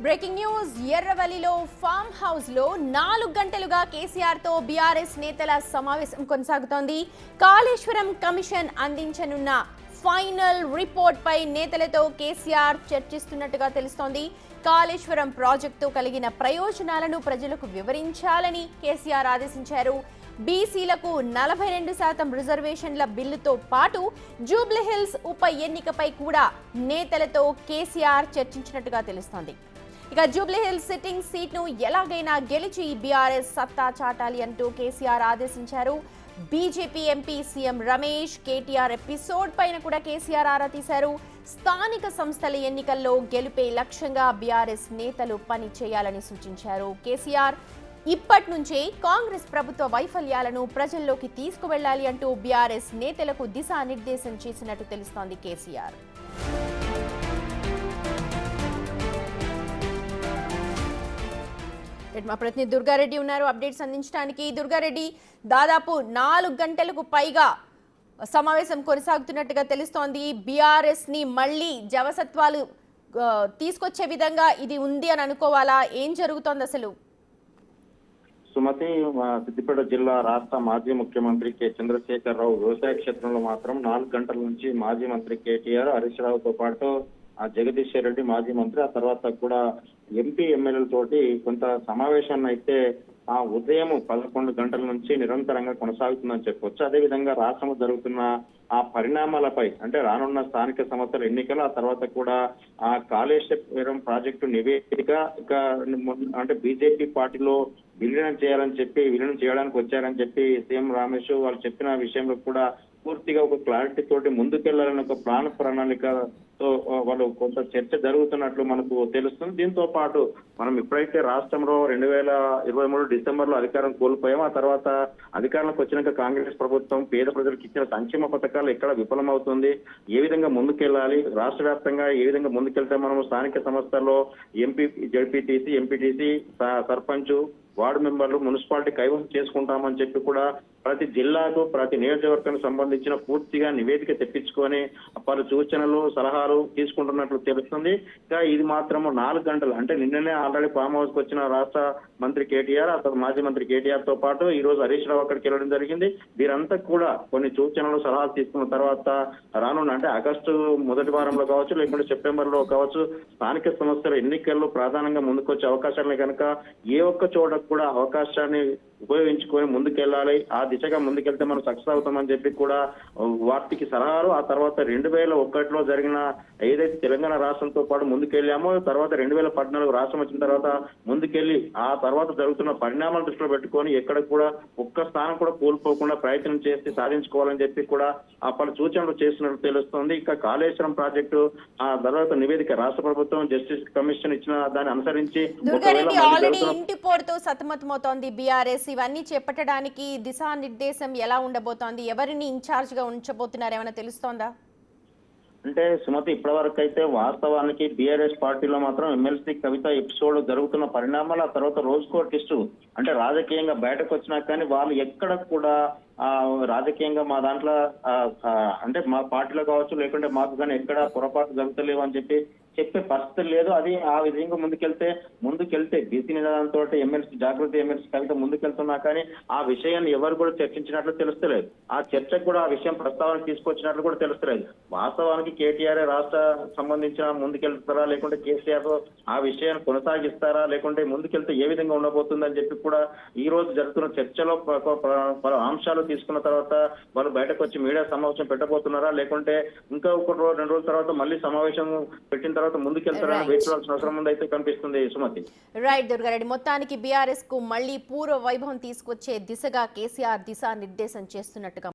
Breaking news ఎర్రవల్లిలో farm house లో 4 గంటలుగా కేసీఆర్ తో BRS నేతల సమావేశం కొనసాగుతోంది. కాళేశ్వరం కమిషన్ అందించనున్న ఫైనల్ రిపోర్ట్ పై నేతలతో కేసీఆర్ చర్చిస్తున్నట్టుగా తెలుస్తోంది. కాళేశ్వరం ప్రాజెక్టు కలిగిన ప్రయోజనాలను ప్రజలకు వివరించాలని కేసీఆర్ ఆదేశించారు. బీసీలకు 42% రిజర్వేషన్ల బిల్లుతో పాటు జూబ్లీహిల్స్ ఉప ఎన్నికపై కూడా నేతలతో కేసీఆర్ చర్చించినట్టుగా తెలుస్తోంది. ఇక జూబ్లీహిల్స్ సిట్టింగ్ సీట్ను ఎలాగైనా గెలిచి బీఆర్ఎస్ సత్తా చాటాలి అంటూ కేసీఆర్ ఆదేశించారు. BJP MP CM Ramesh KTR episode పైన కూడా కేసీఆర్ ఆరా తీశారు. స్థానిక సంస్థల ఎన్నికల్లో గెలుపే లక్ష్యంగా బీఆర్ఎస్ నేతలు పని చేయాలని సూచించారు. కేసీఆర్ ఇప్పటి నుంచే కాంగ్రెస్ ప్రభుత్వ వైఫల్యాలను ప్రజల్లోకి తీసుకువెళ్లాలి అంటూ బీఆర్ఎస్ నేతలకు దిశానిర్దేశం చేసినట్టు తెలుస్తోంది కేసీఆర్. మా ప్రతినిధి దుర్గారెడ్డి ఉన్నారు అప్డేట్స్ అందించడానికి. దుర్గారెడ్డి, దాదాపు 4 గంటలకు పైగా సమావేశం కొనసాగుతున్నట్టుగా తెలుస్తోంది. బీఆర్ఎస్ ని మళ్ళీ జవసత్వాలు తీసుకొచ్చే విధంగా ఇది ఉంది అని అనుకోవాలా? ఏం జరుగుతోంది అసలు? సుమతి, సిద్దిపేట జిల్లా రాష్ట్ర మాజీ ముఖ్యమంత్రి కె చంద్రశేఖరరావు వ్యవసాయ క్షేత్రంలో మాత్రం 4 గంటల నుంచి మాజీ మంత్రి కేటీఆర్, హరీష్ రావుతో పాటు జగదీశ్వర్ రెడ్డి మాజీ మంత్రి, ఆ తర్వాత కూడా ఎంపీ ఎమ్మెల్యేలతోటి కొంత సమావేశాన్ని అయితే ఆ ఉదయం 11 గంటల నుంచి నిరంతరంగా కొనసాగుతుందని చెప్పొచ్చు. అదేవిధంగా రాష్ట్రంలో జరుగుతున్న ఆ పరిణామాలపై, అంటే రానున్న స్థానిక సంస్థల ఎన్నికలు, ఆ తర్వాత కూడా ఆ కాళేశ్వరం ప్రాజెక్టు నివేదిక, ఇక అంటే బీజేపీ పార్టీలో విలీనం చేయడానికి వచ్చారని చెప్పి సీఎం రమేష్ వాళ్ళు చెప్పిన విషయంలో కూడా పూర్తిగా ఒక క్లారిటీ తోటి ముందుకెళ్లాలని ఒక ప్రణాళికతో వాళ్ళు కొంత చర్చ జరుగుతున్నట్లు మనకు తెలుస్తుంది. దీంతో పాటు మనం ఎప్పుడైతే రాష్ట్రంలో 2023 డిసెంబర్లో అధికారం కోల్పోయామో, ఆ తర్వాత అధికారంలోకి వచ్చినాక కాంగ్రెస్ ప్రభుత్వం పేద ప్రజలకు ఇచ్చిన సంక్షేమ పథకాలు ఎక్కడ విఫలమవుతుంది, ఏ విధంగా ముందుకెళ్లాలి, రాష్ట్ర వ్యాప్తంగా ఏ విధంగా ముందుకెళ్తే మనం స్థానిక సంస్థల్లో MP, ZPTC, MPTC, sarpanch, ward మెంబర్లు, మున్సిపాలిటీ కైవసం చేసుకుంటామని చెప్పి కూడా ప్రతి జిల్లాకు, ప్రతి నియోజకవర్గానికి సంబంధించిన పూర్తిగా నివేదిక తెప్పించుకొని పలు సూచనలు, సలహాలు తీసుకుంటున్నట్లు తెలుస్తుంది. ఇంకా ఇది మాత్రం 4 గంటలు, అంటే నిన్ననే ఆల్రెడీ ఫామ్ హౌస్ కు వచ్చిన రాష్ట్ర మంత్రి కేటీఆర్, అతను మాజీ మంత్రి కేటీఆర్ తో పాటు ఈ రోజు హరీష్ రావు అక్కడికి వెళ్ళడం జరిగింది. వీరంతా కూడా కొన్ని సూచనలు, సలహాలు తీసుకున్న తర్వాత రానున్న, అంటే ఆగస్టు మొదటి వారంలో కావచ్చు, లేకుంటే సెప్టెంబర్ లో కావచ్చు, స్థానిక సంస్థల ఎన్నికల్లో ప్రధానంగా ముందుకొచ్చే అవకాశాలని కనుక ఏ ఒక్క చోట కూడా అవకాశాన్ని ఉపయోగించుకొని ముందుకెళ్లాలి, ఆ దిశగా ముందుకెళ్తే మనం సక్సెస్ అవుతామని చెప్పి కూడా వాటికి సలహాలు, ఆ తర్వాత 2001లో జరిగిన ఏదైతే తెలంగాణ రాష్ట్రంతో పాటు ముందుకెళ్లామో, తర్వాత 2014 రాష్ట్రం వచ్చిన తర్వాత ముందుకెళ్లి ఆ తర్వాత జరుగుతున్న పరిణామాలు దృష్టిలో పెట్టుకొని ఎక్కడ కూడా ఒక్క స్థానం కూడా కోల్పోకుండా ప్రయత్నం చేసి సాధించుకోవాలని చెప్పి కూడా ఆ పలు సూచనలు చేస్తున్నట్టు తెలుస్తోంది. ఇక కాళేశ్వరం ప్రాజెక్టు ఆ తర్వాత నివేదిక రాష్ట్ర ప్రభుత్వం జస్టిస్ కమిషన్ ఇచ్చిన దాన్ని అనుసరించి ఇంటి పోరుతో సతమతమవుతోంది బీఆర్ఎస్. ఇవన్నీ చేపట్టడానికి దిశానిర్దేశం ఎలా ఉండబోతోంది? ఎవరిని ఇన్ఛార్జ్ గా ఉంచబోతున్నారు, ఏమైనా తెలుస్తోందా? అంటే సుమతి, ఇప్పటి వరకు అయితే వాస్తవానికి బీఆర్ఎస్ పార్టీలో మాత్రం ఎమ్మెల్సీ కవిత ఎపిసోడ్ జరుగుతున్న పరిణామాలు, ఆ తర్వాత రోజుకో టెస్టు, అంటే రాజకీయంగా బయటకు వచ్చినా కానీ వాళ్ళు ఎక్కడ కూడా రాజకీయంగా మా దాంట్లో అంటే మా పార్టీలో కావచ్చు, లేకుంటే మాకు కానీ ఎక్కడ పొరపాటు జరుగుతలేవు అని చెప్పే పరిస్థితి లేదు. అది ఆ విధంగా ముందుకెళ్తే బీసీ నినాదంతో ఎమ్మెల్సీ జాగృతి ఎమ్మెల్సీ కవిత ముందుకెళ్తున్నా కానీ ఆ విషయాన్ని ఎవరు కూడా చర్చించినట్లు తెలుస్తలేదు. ఆ చర్చకు కూడా ఆ విషయం ప్రస్తావన తీసుకొచ్చినట్లు కూడా తెలుస్తలేదు. వాస్తవానికి కేటీఆర్ రాష్ట్ర సంబంధించిన ముందుకెళ్తారా, లేకుంటే కేసీఆర్ ఆ విషయాన్ని కొనసాగిస్తారా, లేకుంటే ముందుకెళ్తే ఏ విధంగా ఉండబోతుందని చెప్పి కూడా ఈ రోజు జరుగుతున్న చర్చలో పలు అంశాలు తీసుకున్న తర్వాత వాళ్ళు బయటకు వచ్చి మీడియా సమావేశం పెట్టబోతున్నారా, లేకుంటే ఇంకా 1-2 రోజుల తర్వాత మళ్ళీ సమావేశం పెట్టిన తర్వాత ముందుకెళ్తారని వేచి చూడాల్సిన అవసరం ముందు అయితే కనిపిస్తుంది సుమతి. రైట్ దుర్గారెడ్డి, మొత్తానికి బీఆర్ఎస్ కు మళ్ళీ పూర్వ వైభవం తీసుకొచ్చే దిశగా కేసీఆర్ దిశానిర్దేశం చేస్తున్నట్టుగా